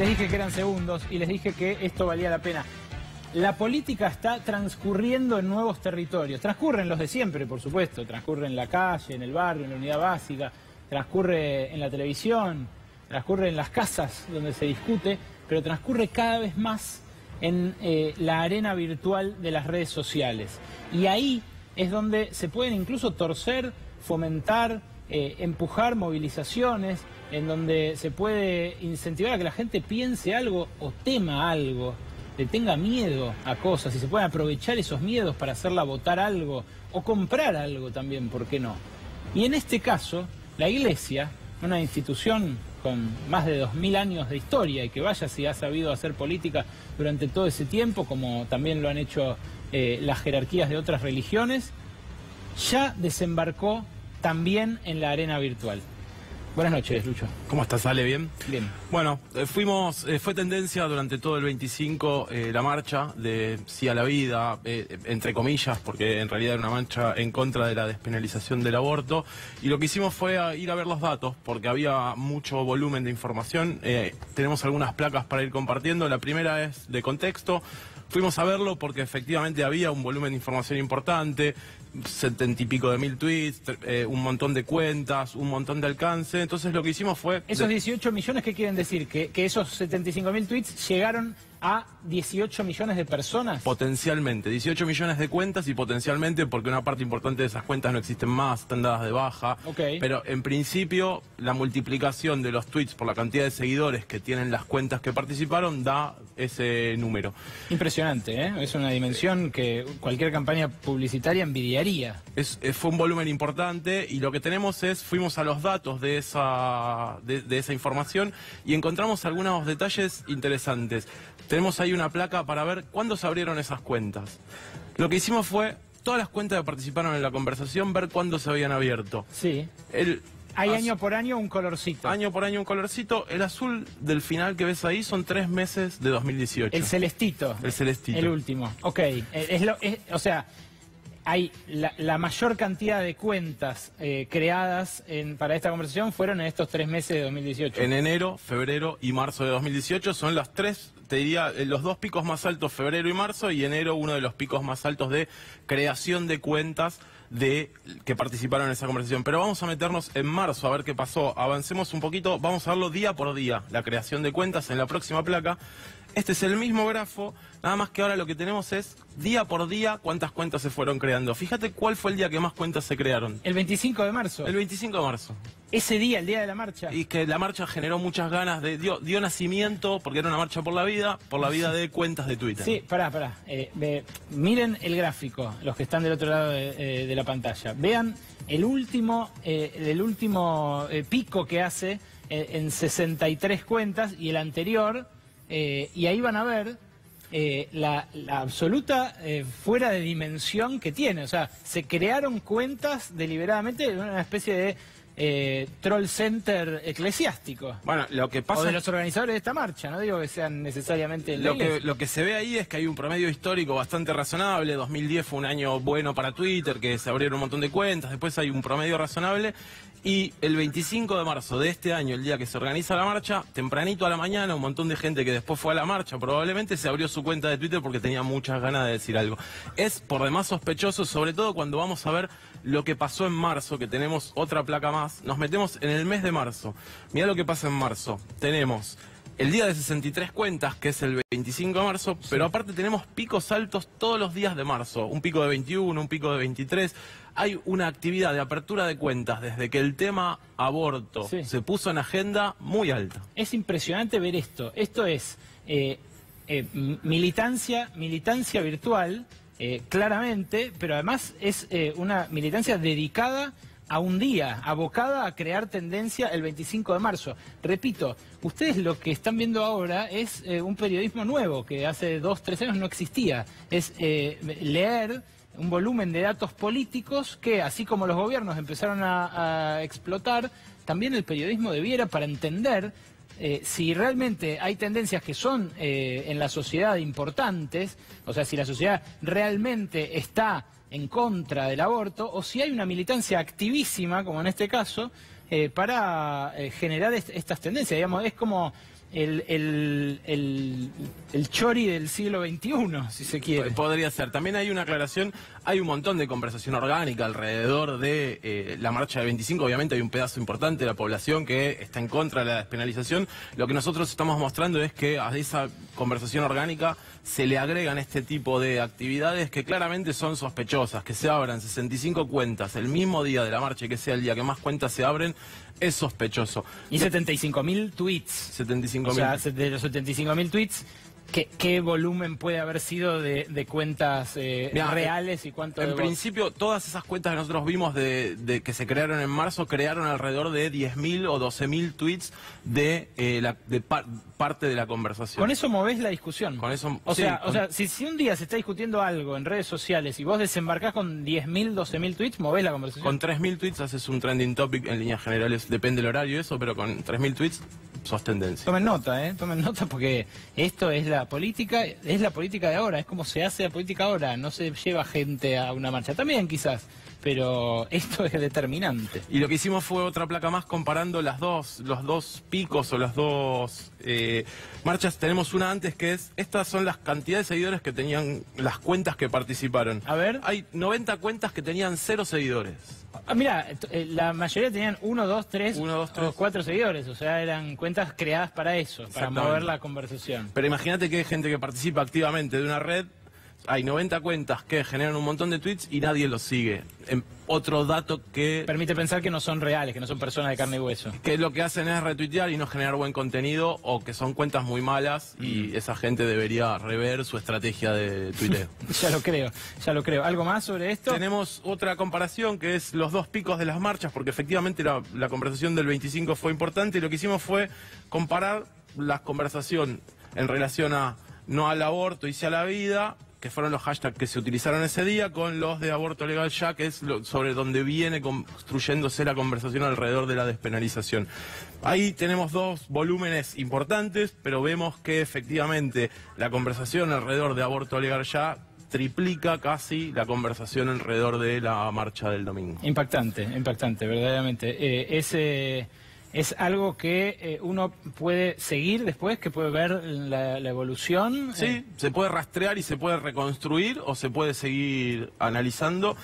Les dije que eran segundos y les dije que esto valía la pena. La política está transcurriendo en nuevos territorios. Transcurren los de siempre, por supuesto. Transcurre en la calle, en el barrio, en la unidad básica. Transcurre en la televisión. Transcurre en las casas donde se discute. Pero transcurre cada vez más en la arena virtual de las redes sociales. Y ahí es donde se pueden incluso torcer, fomentar, empujar movilizaciones, en donde se puede incentivar a que la gente piense algo o tema algo, le tenga miedo a cosas y se pueden aprovechar esos miedos para hacerla votar algo o comprar algo también, ¿por qué no? Y en este caso, la Iglesia, una institución con más de 2000 años de historia y que vaya si ha sabido hacer política durante todo ese tiempo, como también lo han hecho las jerarquías de otras religiones, ya desembarcó también en la arena virtual. Buenas noches, Lucho. ¿Cómo estás, Ale? ¿Bien? Bien. Bueno, fue tendencia durante todo el 25 la marcha de Sí a la Vida, entre comillas, porque en realidad era una marcha en contra de la despenalización del aborto, y lo que hicimos fue ir a ver los datos, porque había mucho volumen de información. Tenemos algunas placas para ir compartiendo. La primera es de contexto. Fuimos a verlo porque efectivamente había un volumen de información importante, 70 y pico de mil tweets, un montón de cuentas, un montón de alcance. Entonces lo que hicimos fue... ¿Esos 18 millones qué quieren decir? ¿Que esos 75.000 tweets llegaron a 18 millones de personas? Potencialmente, 18 millones de cuentas y potencialmente porque una parte importante de esas cuentas no existen más, están dadas de baja. Okay. Pero en principio la multiplicación de los tweets por la cantidad de seguidores que tienen las cuentas que participaron da ese número. Impresionante, ¿eh? Es una dimensión que cualquier campaña publicitaria envidiaría. Fue un volumen importante y lo que tenemos es, fuimos a los datos de esa información y encontramos algunos detalles interesantes. Tenemos ahí una placa para ver cuándo se abrieron esas cuentas. Lo que hicimos fue, todas las cuentas que participaron en la conversación, ver cuándo se habían abierto. Sí. Hay año por año un colorcito. Año por año un colorcito. El azul del final que ves ahí son 3 meses de 2018. El celestito. El celestito. El último. Ok. O sea, hay la mayor cantidad de cuentas creadas para esta conversación fueron en estos 3 meses de 2018. En enero, febrero y marzo de 2018 son las tres, te diría, los dos picos más altos, febrero y marzo, y enero uno de los picos más altos de creación de cuentas que participaron en esa conversación. Pero vamos a meternos en marzo a ver qué pasó. Avancemos un poquito, vamos a verlo día por día, la creación de cuentas en la próxima placa. Este es el mismo grafo, nada más que ahora lo que tenemos es día por día cuántas cuentas se fueron creando. Fíjate cuál fue el día que más cuentas se crearon. El 25 de marzo. El 25 de marzo. Ese día, el día de la marcha. Y que la marcha generó muchas ganas, dio nacimiento, porque era una marcha por la vida de cuentas de Twitter. Sí, pará. Miren el gráfico, los que están del otro lado de la pantalla. Vean el último pico que hace en 63 cuentas y el anterior... y ahí van a ver la absoluta fuera de dimensión que tiene. O sea, se crearon cuentas deliberadamente en una especie de troll center eclesiástico. Bueno, lo que pasa... O de los organizadores de esta marcha, no digo que sean necesariamente... Lo que se ve ahí es que hay un promedio histórico bastante razonable. 2010 fue un año bueno para Twitter, que se abrieron un montón de cuentas, después hay un promedio razonable. Y el 25 de marzo de este año, el día que se organiza la marcha, tempranito a la mañana, un montón de gente que después fue a la marcha probablemente se abrió su cuenta de Twitter porque tenía muchas ganas de decir algo. Es por demás sospechoso, sobre todo cuando vamos a ver lo que pasó en marzo, que tenemos otra placa más. Nos metemos en el mes de marzo. Mirá lo que pasa en marzo. Tenemos el día de 63 cuentas, que es el 25 de marzo, sí. Pero aparte tenemos picos altos todos los días de marzo. Un pico de 21, un pico de 23. Hay una actividad de apertura de cuentas desde que el tema aborto se puso en agenda muy alta. Es impresionante ver esto. Esto es militancia virtual, claramente, pero además es una militancia dedicada a un día, abocada a crear tendencia el 25 de marzo. Repito, ustedes lo que están viendo ahora es un periodismo nuevo, que hace 2, 3 años no existía. Es leer un volumen de datos políticos que, así como los gobiernos empezaron a explotar, también el periodismo debiera, para entender si realmente hay tendencias que son en la sociedad importantes, o sea, si la sociedad realmente está en contra del aborto, o si hay una militancia activísima, como en este caso, para generar estas tendencias. Digamos, es como el chori del siglo XXI, si se quiere. Podría ser. También hay una aclaración, hay un montón de conversación orgánica alrededor de la marcha del 25. Obviamente hay un pedazo importante de la población que está en contra de la despenalización. Lo que nosotros estamos mostrando es que a esa conversación orgánica se le agregan este tipo de actividades que claramente son sospechosas. Que se abran 65 cuentas el mismo día de la marcha y que sea el día que más cuentas se abren, es sospechoso. Y 75.000 tweets. 75.000. O sea, de los 75.000 tweets, ¿qué volumen puede haber sido de cuentas reales y cuánto? En principio, todas esas cuentas que nosotros vimos de que se crearon en marzo, crearon alrededor de 10.000 o 12.000 tweets de parte de la conversación. Con eso movés la discusión. Con eso, o sí, sea, si un día se está discutiendo algo en redes sociales y vos desembarcás con 10.000, 12.000 tweets, movés la conversación. Con 3.000 tweets haces un trending topic en líneas generales, depende del horario eso, pero con 3.000 tweets sos tendencia. Tomen nota porque esto es la política de ahora, es como se hace la política ahora, no se lleva gente a una marcha, también quizás, pero esto es determinante. Y lo que hicimos fue otra placa más comparando los dos picos o las dos marchas. Tenemos una antes que es, estas son las cantidades de seguidores que tenían las cuentas que participaron. A ver. Hay 90 cuentas que tenían 0 seguidores. Mira, la mayoría tenían 1, 2, 3 o 4 seguidores, o sea, eran cuentas creadas para eso, para mover la conversación. Pero imagínate que hay gente que participa activamente de una red, hay 90 cuentas que generan un montón de tweets y nadie los sigue. Otro dato que permite pensar que no son reales, que no son personas de carne y hueso. Que lo que hacen es retuitear y no generar buen contenido, o que son cuentas muy malas y esa gente debería rever su estrategia de tuiteo. Ya lo creo. ¿Algo más sobre esto? Tenemos otra comparación que es los dos picos de las marchas, porque efectivamente la conversación del 25 fue importante y lo que hicimos fue comparar la conversación en relación a no al aborto y sí a la vida, que fueron los hashtags que se utilizaron ese día, con los de aborto legal ya, que es sobre donde viene construyéndose la conversación alrededor de la despenalización. Ahí tenemos dos volúmenes importantes, pero vemos que efectivamente la conversación alrededor de aborto legal ya triplica casi la conversación alrededor de la marcha del domingo. Impactante, verdaderamente. Es algo que uno puede seguir después, que puede ver la evolución. Sí, se puede rastrear y se puede reconstruir o se puede seguir analizando.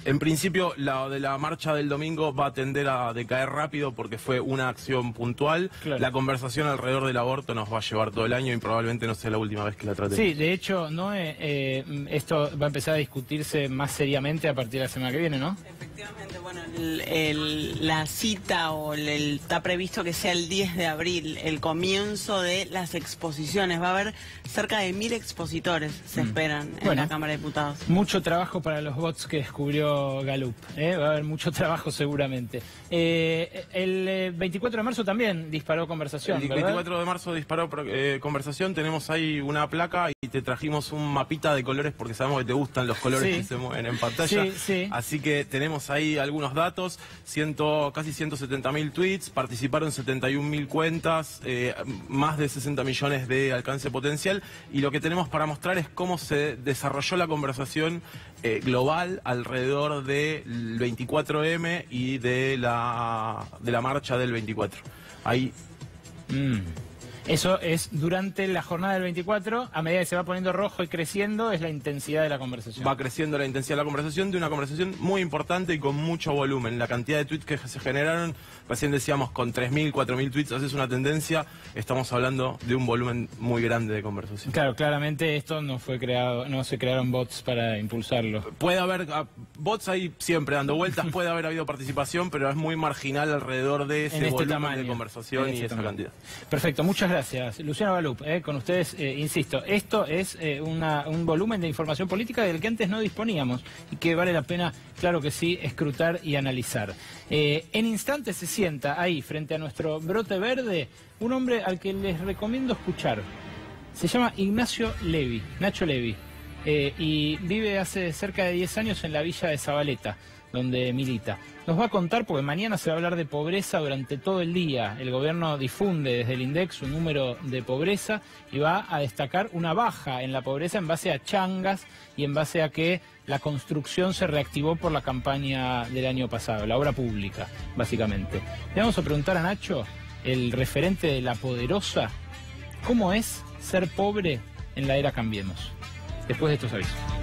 En principio, la de la marcha del domingo va a tender a decaer rápido porque fue una acción puntual. Claro. La conversación alrededor del aborto nos va a llevar todo el año y probablemente no sea la última vez que la tratemos. Sí, de hecho, ¿no? Esto va a empezar a discutirse más seriamente a partir de la semana que viene, ¿no? Efectivamente, bueno, la cita está previsto que sea el 10 de abril, el comienzo de las exposiciones. Va a haber cerca de 1000 expositores, se esperan, en la Cámara de Diputados. Mucho trabajo para los bots que descubrió Gallup, va a haber mucho trabajo seguramente. El 24 de marzo también disparó conversación, El 24 de marzo disparó conversación, tenemos ahí una placa y te trajimos un mapita de colores porque sabemos que te gustan los colores que se mueven en pantalla. Sí. Así que tenemos ahí algunos datos, casi 170.000 tweets, participaron 71.000 cuentas, más de 60 millones de alcance potencial, y lo que tenemos para mostrar es cómo se desarrolló la conversación global alrededor del 24M y de la marcha del 24. Ahí. Eso es durante la jornada del 24, a medida que se va poniendo rojo y creciendo, es la intensidad de la conversación. Va creciendo la intensidad de la conversación, de una conversación muy importante y con mucho volumen. La cantidad de tweets que se generaron, recién decíamos, con 3.000, 4.000 tweets, haces una tendencia, estamos hablando de un volumen muy grande de conversación. Claro, claramente esto no se crearon bots para impulsarlo. Puede haber bots ahí siempre dando vueltas, puede haber habido participación, pero es muy marginal alrededor de ese volumen de conversación y esa cantidad. Perfecto, muchas gracias. Luciano Gallup, con ustedes, insisto, esto es un volumen de información política del que antes no disponíamos y que vale la pena, claro que sí, escrutar y analizar. En instantes se sienta ahí, frente a nuestro brote verde, un hombre al que les recomiendo escuchar. Se llama Ignacio Levi, Nacho Levi, y vive hace cerca de 10 años en la villa de Zabaleta, donde milita. Nos va a contar, porque mañana se va a hablar de pobreza durante todo el día. El gobierno difunde desde el INDEC un número de pobreza y va a destacar una baja en la pobreza en base a changas y en base a que la construcción se reactivó por la campaña del año pasado, la obra pública, básicamente. Le vamos a preguntar a Nacho, el referente de La Poderosa, cómo es ser pobre en la era Cambiemos. Después de estos avisos.